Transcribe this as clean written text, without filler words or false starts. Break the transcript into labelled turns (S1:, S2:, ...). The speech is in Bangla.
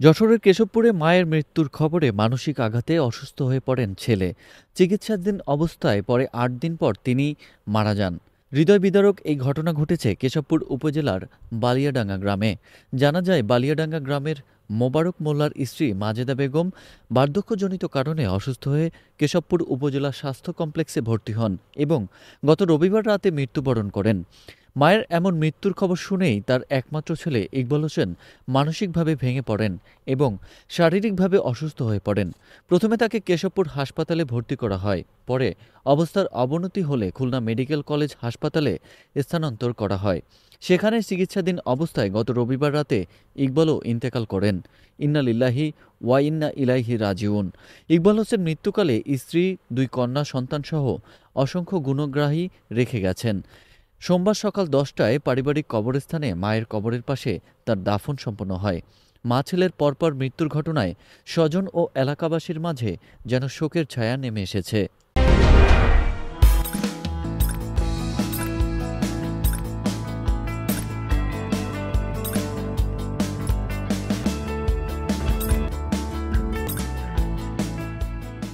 S1: যশোরের কেশবপুরে মায়ের মৃত্যুর খবরে মানসিক আঘাতে অসুস্থ হয়ে পড়েন ছেলে। চিকিৎসাধীন অবস্থায় পরে ৮ দিন পর তিনি মারা যান। হৃদয় বিদারক এই ঘটনা ঘটেছে কেশবপুর উপজেলার বালিয়াডাঙ্গা গ্রামে। জানা যায়, বালিয়াডাঙ্গা গ্রামের মোবারক মোল্লার স্ত্রী মাজেদা বেগম বার্ধক্যজনিত কারণে অসুস্থ হয়ে কেশবপুর উপজেলা স্বাস্থ্য কমপ্লেক্সে ভর্তি হন এবং গত রবিবার রাতে মৃত্যুবরণ করেন। মায়ের এমন মৃত্যুর খবর শুনেই তার একমাত্র ছেলে ইকবাল হোসেন মানসিকভাবে ভেঙে পড়েন এবং শারীরিকভাবে অসুস্থ হয়ে পড়েন। প্রথমে তাকে কেশবপুর হাসপাতালে ভর্তি করা হয়, পরে অবস্থার অবনতি হলে খুলনা মেডিকেল কলেজ হাসপাতালে স্থানান্তর করা হয়। সেখানে চিকিৎসাধীন অবস্থায় গত রবিবার রাতে ইকবালও ইন্তেকাল করেন। ইন্না লিল্লাহি ওয়া ইন্না ইলাইহি রাজিউন। ইকবাল হোসেন মৃত্যুকালে স্ত্রী, 2 কন্যা সন্তানসহ অসংখ্য গুণগ্রাহী রেখে গেছেন। সোমবার সকাল 10টায় পারিবারিক কবরস্থানে মায়ের কবরের পাশে তার দাফন সম্পন্ন হয়। মা ছেলের পরপর মৃত্যুর ঘটনায় স্বজন ও এলাকাবাসীর মাঝে যেন শোকের ছায়া নেমে এসেছে।